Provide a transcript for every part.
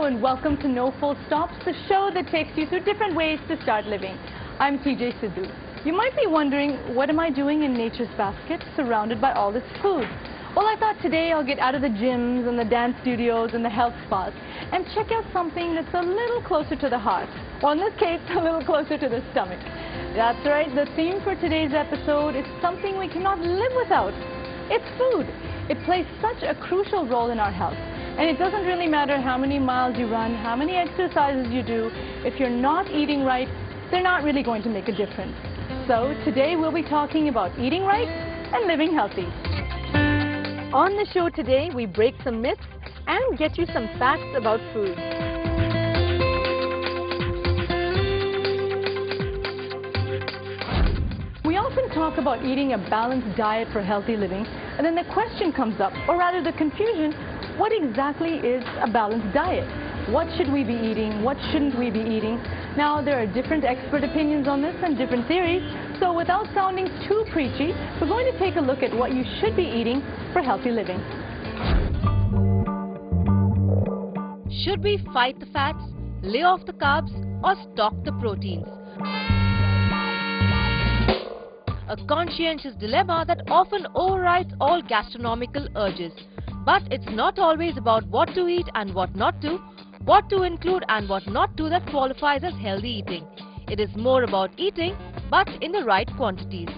and welcome to No Full Stops, the show that takes you through different ways to start living. I'm TJ Sidhu. You might be wondering, what am I doing in nature's basket, surrounded by all this food? Well, I thought today I'll get out of the gyms and the dance studios and the health spas and check out something that's a little closer to the heart. Well, in this case, a little closer to the stomach. That's right, the theme for today's episode is something we cannot live without. It's food. It plays such a crucial role in our health. And it doesn't really matter how many miles you run, how many exercises you do. If you're not eating right, they're not really going to make a difference. So today we'll be talking about eating right and living healthy. On the show today, we break some myths and get you some facts about food. We often talk about eating a balanced diet for healthy living, and then the question comes up, or rather the confusion, what exactly is a balanced diet? What should we be eating? What shouldn't we be eating? Now, there are different expert opinions on this and different theories, so without sounding too preachy, we're going to take a look at what you should be eating for healthy living. Should we fight the fats, lay off the carbs, or stock the proteins? A conscientious dilemma that often overrides all gastronomical urges. But it's not always about what to eat and what not to include and what not to that qualifies as healthy eating. It is more about eating, but in the right quantities.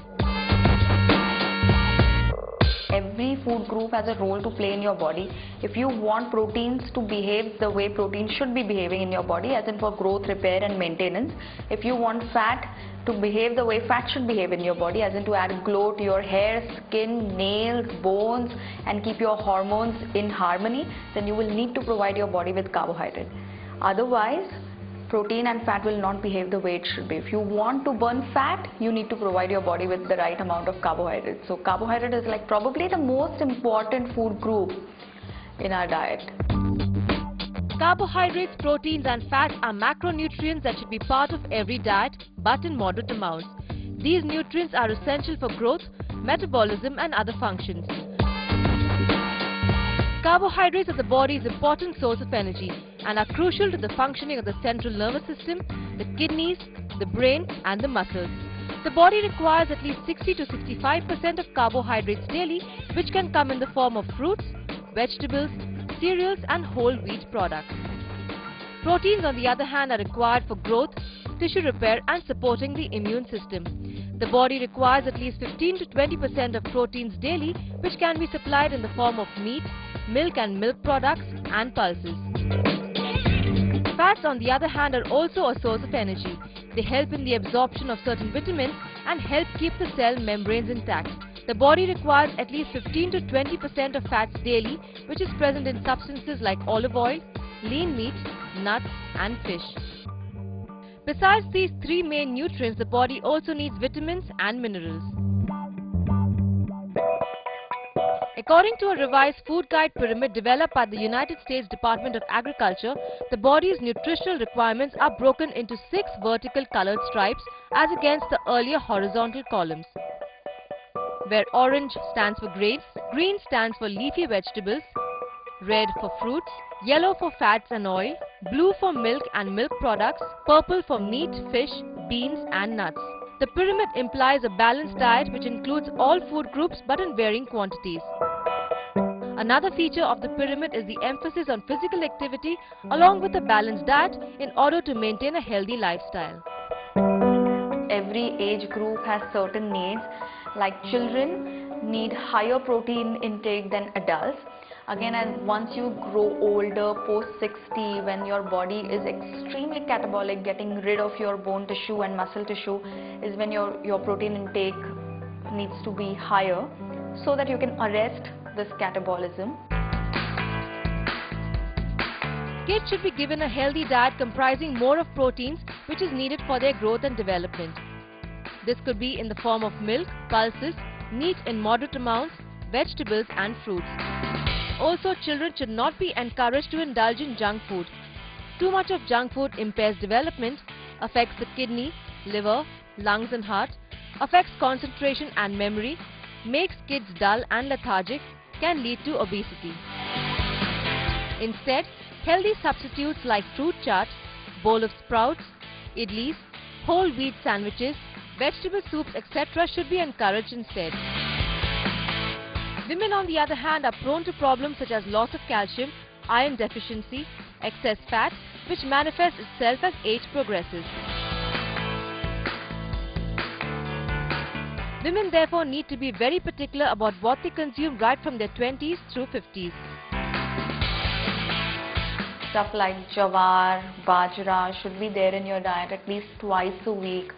Every food group has a role to play in your body. If you want proteins to behave the way proteins should be behaving in your body, as in for growth, repair and maintenance. If you want fat to behave the way fat should behave in your body, as in to add glow to your hair, skin, nails, bones and keep your hormones in harmony, then you will need to provide your body with carbohydrate. Otherwise, protein and fat will not behave the way it should be. If you want to burn fat, you need to provide your body with the right amount of carbohydrate. So carbohydrate is like probably the most important food group in our diet. Carbohydrates, proteins and fats are macronutrients that should be part of every diet, but in moderate amounts. These nutrients are essential for growth, metabolism and other functions. Carbohydrates are the body's important source of energy and are crucial to the functioning of the central nervous system, the kidneys, the brain and the muscles. The body requires at least 60 to 65% of carbohydrates daily, which can come in the form of fruits, vegetables, cereals and whole wheat products. Proteins, on the other hand, are required for growth, tissue repair and supporting the immune system. The body requires at least 15 to 20% of proteins daily, which can be supplied in the form of meat, milk and milk products and pulses. Fats, on the other hand, are also a source of energy. They help in the absorption of certain vitamins and help keep the cell membranes intact. The body requires at least 15 to 20% of fats daily, which is present in substances like olive oil, lean meat, nuts and fish. Besides these three main nutrients, the body also needs vitamins and minerals. According to a revised food guide pyramid developed by the United States Department of Agriculture, the body's nutritional requirements are broken into 6 vertical colored stripes as against the earlier horizontal columns, where orange stands for grains, green stands for leafy vegetables, red for fruits, yellow for fats and oil, blue for milk and milk products, purple for meat, fish, beans and nuts. The pyramid implies a balanced diet which includes all food groups but in varying quantities. Another feature of the pyramid is the emphasis on physical activity along with a balanced diet in order to maintain a healthy lifestyle. Every age group has certain needs, like children need higher protein intake than adults. Again, as once you grow older, post 60, when your body is extremely catabolic, getting rid of your bone tissue and muscle tissue is when your protein intake needs to be higher so that you can arrest this catabolism. Kids should be given a healthy diet comprising more of proteins which is needed for their growth and development. This could be in the form of milk, pulses, meat in moderate amounts, vegetables and fruits. Also, children should not be encouraged to indulge in junk food. Too much of junk food impairs development, affects the kidney, liver, lungs and heart, affects concentration and memory, makes kids dull and lethargic, can lead to obesity. Instead, Healthy substitutes like fruit chaat, bowl of sprouts, idlis, whole wheat sandwiches, vegetable soups, etc. should be encouraged instead. Women on the other hand are prone to problems such as loss of calcium, iron deficiency, excess fat, which manifests itself as age progresses. Women therefore need to be very particular about what they consume right from their 20s through 50s. Stuff like jawar, bajra should be there in your diet at least twice a week.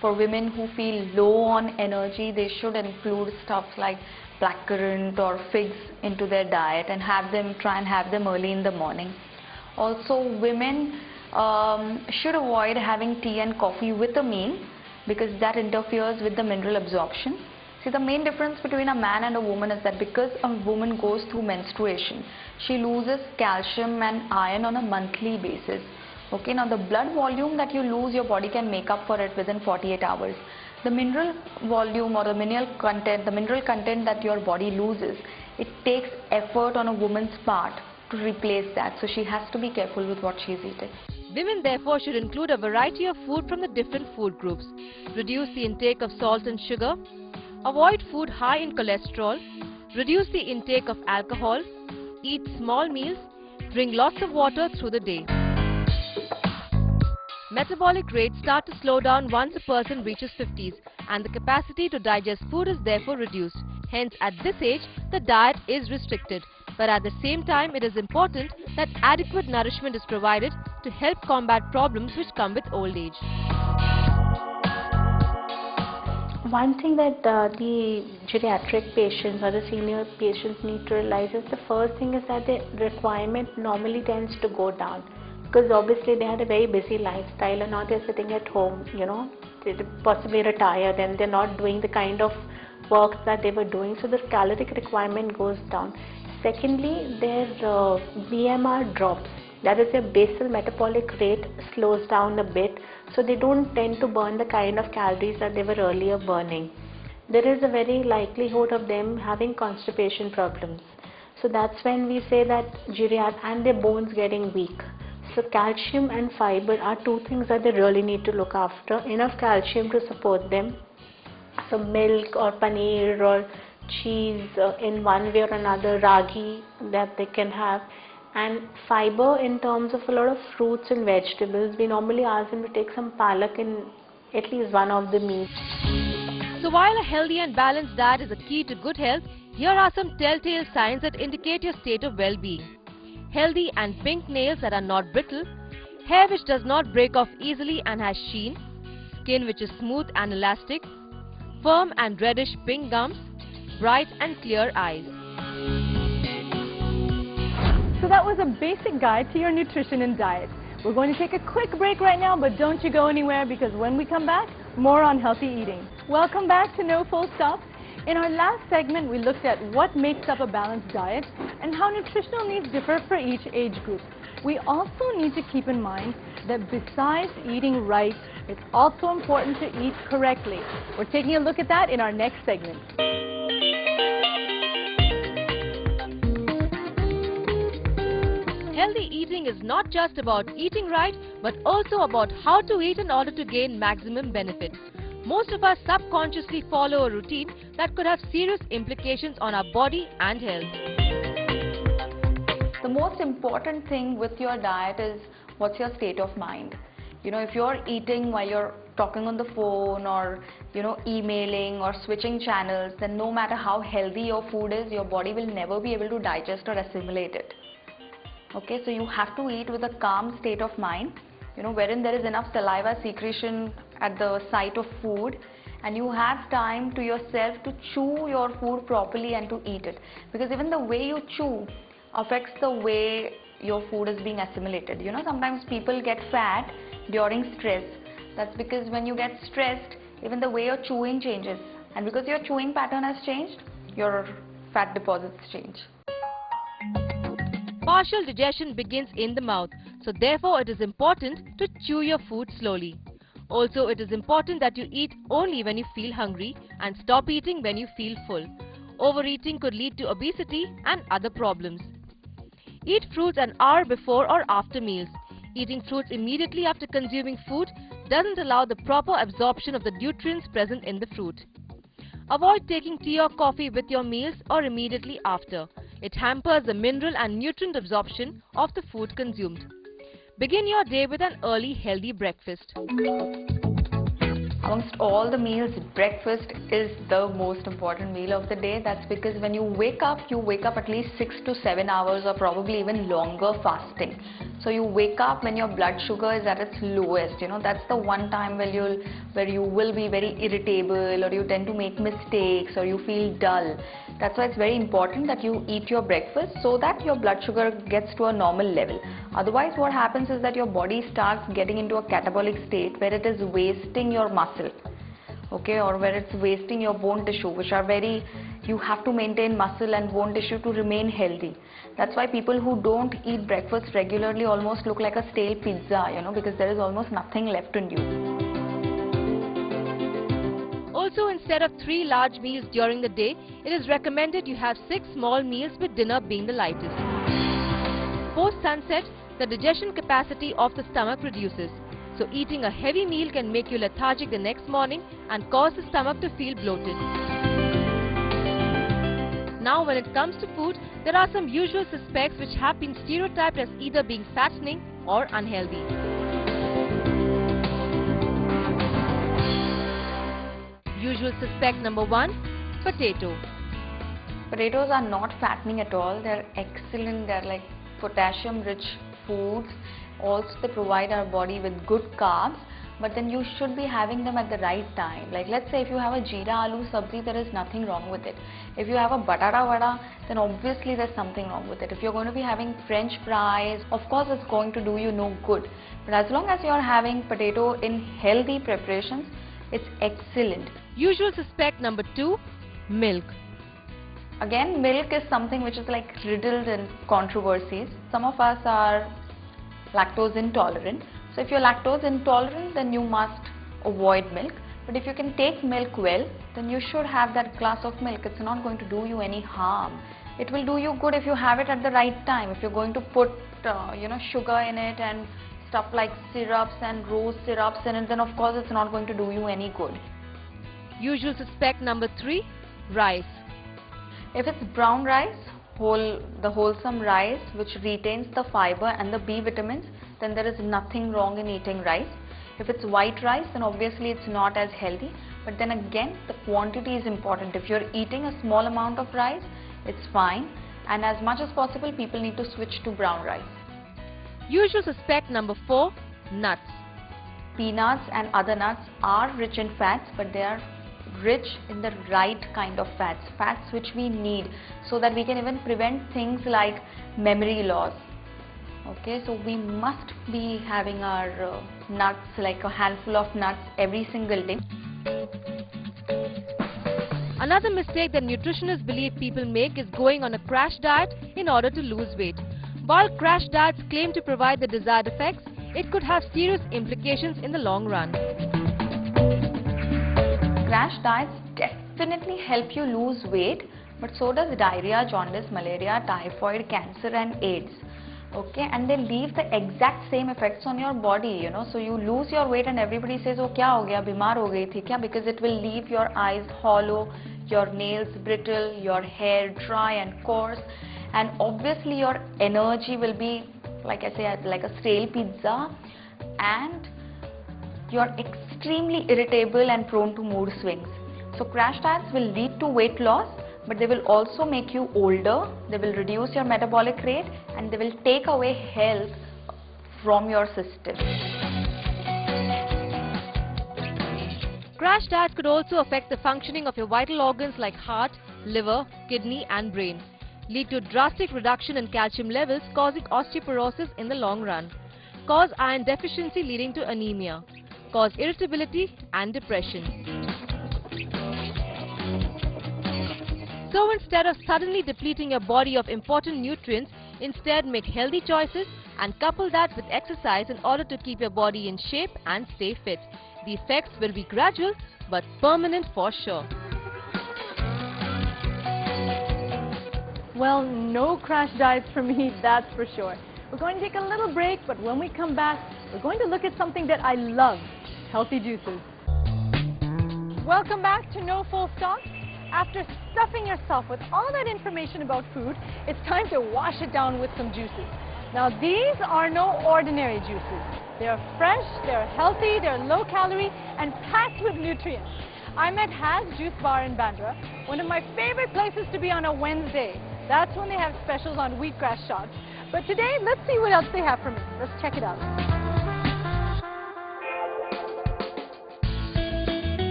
For women who feel low on energy, they should include stuff like blackcurrant or figs into their diet and try and have them early in the morning. Also, women should avoid having tea and coffee with a meal because that interferes with the mineral absorption. See, the main difference between a man and a woman is that because a woman goes through menstruation, she loses calcium and iron on a monthly basis. Okay, now the blood volume that you lose, your body can make up for it within 48 hours. The mineral volume or the mineral content that your body loses, it takes effort on a woman's part to replace that. So she has to be careful with what she's eating. Women therefore should include a variety of food from the different food groups, reduce the intake of salt and sugar, avoid food high in cholesterol, reduce the intake of alcohol, eat small meals, drink lots of water through the day. Metabolic rates start to slow down once a person reaches 50s and the capacity to digest food is therefore reduced. Hence, at this age, the diet is restricted. But at the same time, it is important that adequate nourishment is provided to help combat problems which come with old age. One thing that the geriatric patients or the senior patients need to realize is the first thing is that the requirement normally tends to go down. Because obviously they had a very busy lifestyle and now they're sitting at home, they possibly retired and they're not doing the kind of work that they were doing, so the caloric requirement goes down. Secondly, their BMR drops, that is their basal metabolic rate slows down a bit, so they don't tend to burn the kind of calories that they were earlier burning. There is a very likelihood of them having constipation problems. So that's when we say that and their bones getting weak. So calcium and fiber are two things that they really need to look after. Enough calcium to support them. So milk or paneer or cheese in one way or another, ragi that they can have. And fiber in terms of a lot of fruits and vegetables. We normally ask them to take some palak in at least one of the meals. So while a healthy and balanced diet is a key to good health, here are some telltale signs that indicate your state of well-being. Healthy and pink nails that are not brittle, hair which does not break off easily and has sheen, skin which is smooth and elastic, firm and reddish pink gums, bright and clear eyes. So that was a basic guide to your nutrition and diet. We're going to take a quick break right now, but don't you go anywhere because when we come back, more on healthy eating. Welcome back to No Full Stops. In our last segment, we looked at what makes up a balanced diet and how nutritional needs differ for each age group. We also need to keep in mind that besides eating right, it's also important to eat correctly. We're taking a look at that in our next segment. Healthy eating is not just about eating right, but also about how to eat in order to gain maximum benefit. Most of us subconsciously follow a routine that could have serious implications on our body and health. The most important thing with your diet is what's your state of mind. If you're eating while you're talking on the phone or, emailing or switching channels, then no matter how healthy your food is, your body will never be able to digest or assimilate it. Okay, so you have to eat with a calm state of mind, wherein there is enough saliva secretion at the site of food and you have time to yourself to chew your food properly and to eat it. Because even the way you chew affects the way your food is being assimilated. Sometimes people get fat during stress. That's because when you get stressed, even the way you're chewing changes. And because your chewing pattern has changed, your fat deposits change. Partial digestion begins in the mouth, so therefore it is important to chew your food slowly. Also, it is important that you eat only when you feel hungry and stop eating when you feel full. Overeating could lead to obesity and other problems. Eat fruits an hour before or after meals. Eating fruits immediately after consuming food doesn't allow the proper absorption of the nutrients present in the fruit. Avoid taking tea or coffee with your meals or immediately after. It hampers the mineral and nutrient absorption of the food consumed. Begin your day with an early, healthy breakfast. Amongst all the meals, breakfast is the most important meal of the day. That's because when you wake up at least 6 to 7 hours or probably even longer fasting. So you wake up when your blood sugar is at its lowest. That's the one time where you will be very irritable, or you tend to make mistakes, or you feel dull. That's why it's very important that you eat your breakfast so that your blood sugar gets to a normal level. Otherwise, what happens is that your body starts getting into a catabolic state where it is wasting your muscle, okay, or where it's wasting your bone tissue, which are you have to maintain muscle and bone tissue to remain healthy. That's why people who don't eat breakfast regularly almost look like a stale pizza, because there is almost nothing left in you. Also, instead of 3 large meals during the day, it is recommended you have 6 small meals, with dinner being the lightest. Post-sunset, the digestion capacity of the stomach reduces. So eating a heavy meal can make you lethargic the next morning and cause the stomach to feel bloated. Now, when it comes to food, there are some usual suspects which have been stereotyped as either being fattening or unhealthy. Usual suspect number 1, potato. Potatoes are not fattening at all. They're excellent. They're like potassium-rich foods. Also, they provide our body with good carbs, but then you should be having them at the right time. Like, let's say if you have a jeera aloo sabzi, there is nothing wrong with it. If you have a batata vada, then obviously there's something wrong with it. If you're going to be having French fries, of course it's going to do you no good. But as long as you're having potato in healthy preparations, it's excellent. Usual suspect number 2, milk. Again, milk is something which is like riddled in controversies. Some of us are lactose intolerant. So if you're lactose intolerant, then you must avoid milk. But if you can take milk well, then you should have that glass of milk. It's not going to do you any harm. It will do you good if you have it at the right time. If you're going to put sugar in it and stuff like syrups and rose syrups in it, then of course it's not going to do you any good. Usual suspect number 3, rice. If it's brown rice, the wholesome rice which retains the fiber and the B vitamins, then there is nothing wrong in eating rice. If it's white rice, then obviously it's not as healthy. But then again, the quantity is important. If you're eating a small amount of rice, it's fine. And as much as possible, people need to switch to brown rice. Usual suspect number 4, nuts. Peanuts and other nuts are rich in fats, but they are rich in the right kind of fats which we need, so that we can even prevent things like memory loss. Okay, so we must be having our nuts, like a handful of nuts every single day. Another mistake that nutritionists believe people make is going on a crash diet in order to lose weight. While crash diets claim to provide the desired effects, it could have serious implications in the long run. Crash diets definitely help you lose weight, but so does diarrhea, jaundice, malaria, typhoid, cancer and AIDS. Okay, and they leave the exact same effects on your body, so you lose your weight and everybody says, oh, kya ho gaya, bimar ho gayi thi kya? Because it will leave your eyes hollow, your nails brittle, your hair dry and coarse, and obviously your energy will be, like I say, like a stale pizza, and you're extremely irritable and prone to mood swings. So crash diets will lead to weight loss, but they will also make you older, they will reduce your metabolic rate, and they will take away health from your system. Crash diets could also affect the functioning of your vital organs like heart, liver, kidney and brain. Lead to drastic reduction in calcium levels, causing osteoporosis in the long run. Cause iron deficiency leading to anemia. Cause irritability and depression. So instead of suddenly depleting your body of important nutrients, instead make healthy choices and couple that with exercise in order to keep your body in shape and stay fit. The effects will be gradual but permanent for sure. Well, no crash diets for me, that's for sure. We're going to take a little break, but when we come back, we're going to look at something that I love, healthy juices. Welcome back to No Full Stop. After stuffing yourself with all that information about food, it's time to wash it down with some juices. Now, these are no ordinary juices. They're fresh, they're healthy, they're low calorie, and packed with nutrients. I'm at Has Juice Bar in Bandra, one of my favorite places to be on a Wednesday. That's when they have specials on wheatgrass shots. But today, let's see what else they have for me. Let's check it out.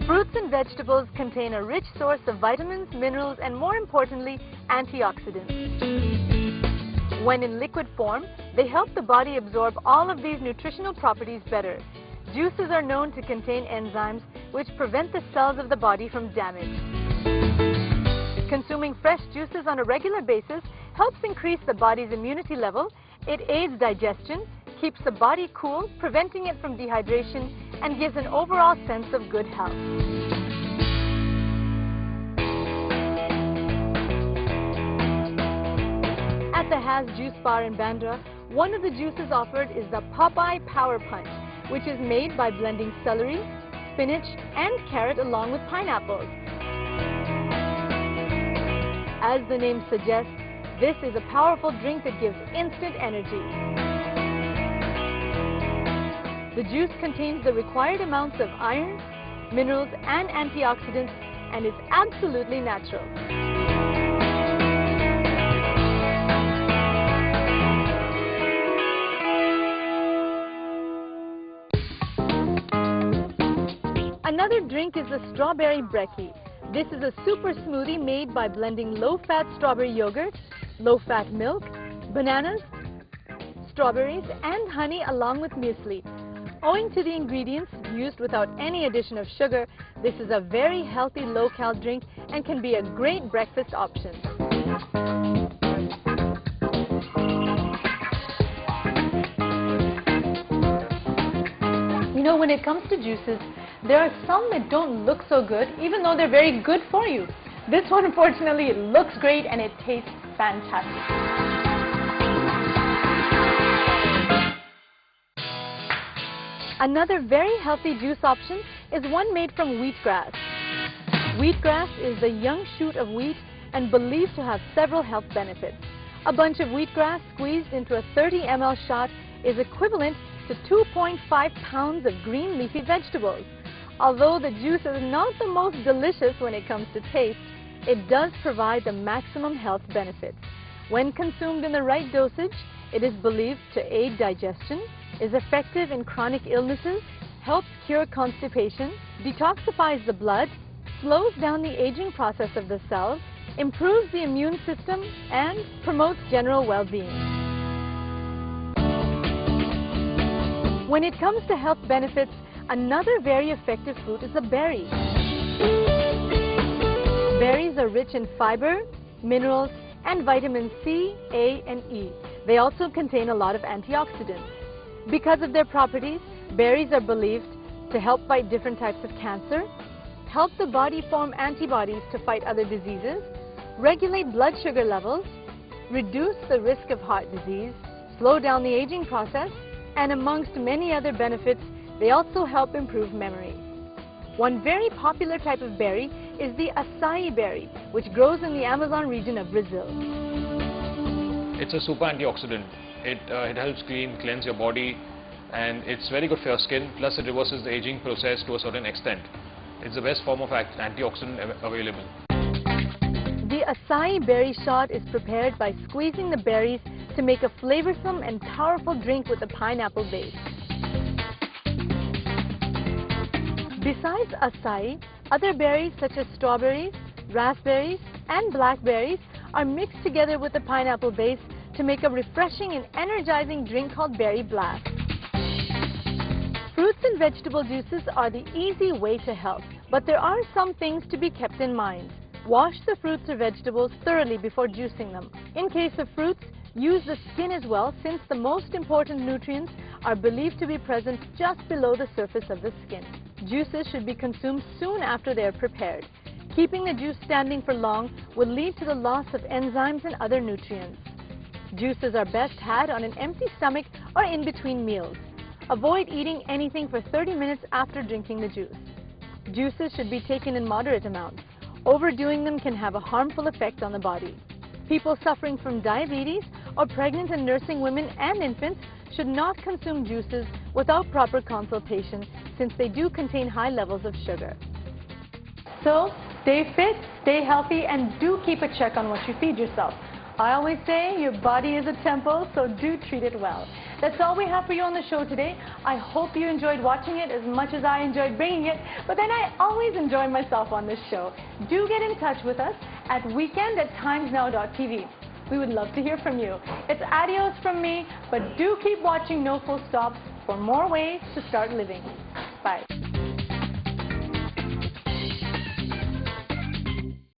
Fruits and vegetables contain a rich source of vitamins, minerals, and more importantly, antioxidants. When in liquid form, they help the body absorb all of these nutritional properties better. Juices are known to contain enzymes which prevent the cells of the body from damage. Consuming fresh juices on a regular basis helps increase the body's immunity level, it aids digestion, keeps the body cool, preventing it from dehydration, and gives an overall sense of good health. At the Has Juice Bar in Bandra, one of the juices offered is the Popeye Power Punch, which is made by blending celery, spinach, and carrot along with pineapples. As the name suggests, this is a powerful drink that gives instant energy. The juice contains the required amounts of iron, minerals, and antioxidants, and is absolutely natural. Another drink is the strawberry brekkie. This is a super smoothie made by blending low-fat strawberry yogurt, low-fat milk, bananas, strawberries, and honey along with muesli. Owing to the ingredients used without any addition of sugar, this is a very healthy low-cal drink and can be a great breakfast option. You know, when it comes to juices, there are some that don't look so good, even though they're very good for you. This one, unfortunately, it looks great and it tastes fantastic. Another very healthy juice option is one made from wheatgrass. Wheatgrass is the young shoot of wheat and believed to have several health benefits. A bunch of wheatgrass squeezed into a 30 ml shot is equivalent to 2.5 pounds of green leafy vegetables. Although the juice is not the most delicious when it comes to taste, it does provide the maximum health benefits. When consumed in the right dosage, it is believed to aid digestion, is effective in chronic illnesses, helps cure constipation, detoxifies the blood, slows down the aging process of the cells, improves the immune system, and promotes general well-being. When it comes to health benefits, another very effective fruit is a berry. Berries are rich in fiber, minerals, and vitamins C, A, and E. They also contain a lot of antioxidants. Because of their properties, berries are believed to help fight different types of cancer, help the body form antibodies to fight other diseases, regulate blood sugar levels, reduce the risk of heart disease, slow down the aging process, and amongst many other benefits, they also help improve memory. One very popular type of berry is the acai berry, which grows in the Amazon region of Brazil. It's a super antioxidant. It helps cleanse your body, and it's very good for your skin, plus it reverses the aging process to a certain extent. It's the best form of antioxidant available. The acai berry shot is prepared by squeezing the berries to make a flavorsome and powerful drink with a pineapple base. Besides acai, other berries such as strawberries, raspberries, and blackberries are mixed together with the pineapple base to make a refreshing and energizing drink called Berry Blast. Fruits and vegetable juices are the easy way to health, but there are some things to be kept in mind. Wash the fruits or vegetables thoroughly before juicing them. In case of fruits, use the skin as well, since the most important nutrients are believed to be present just below the surface of the skin. Juices should be consumed soon after they are prepared. Keeping the juice standing for long will lead to the loss of enzymes and other nutrients. Juices are best had on an empty stomach or in between meals. Avoid eating anything for 30 minutes after drinking the juice. Juices should be taken in moderate amounts. Overdoing them can have a harmful effect on the body. People suffering from diabetes or pregnant and nursing women and infants should not consume juices without proper consultation, since they do contain high levels of sugar. So, stay fit, stay healthy, and do keep a check on what you feed yourself. I always say your body is a temple, so do treat it well. That's all we have for you on the show today. I hope you enjoyed watching it as much as I enjoyed bringing it, but then I always enjoy myself on this show. Do get in touch with us at weekend@timesnow.tv. We would love to hear from you. It's adios from me, but do keep watching No Full Stops for more ways to start living. Bye.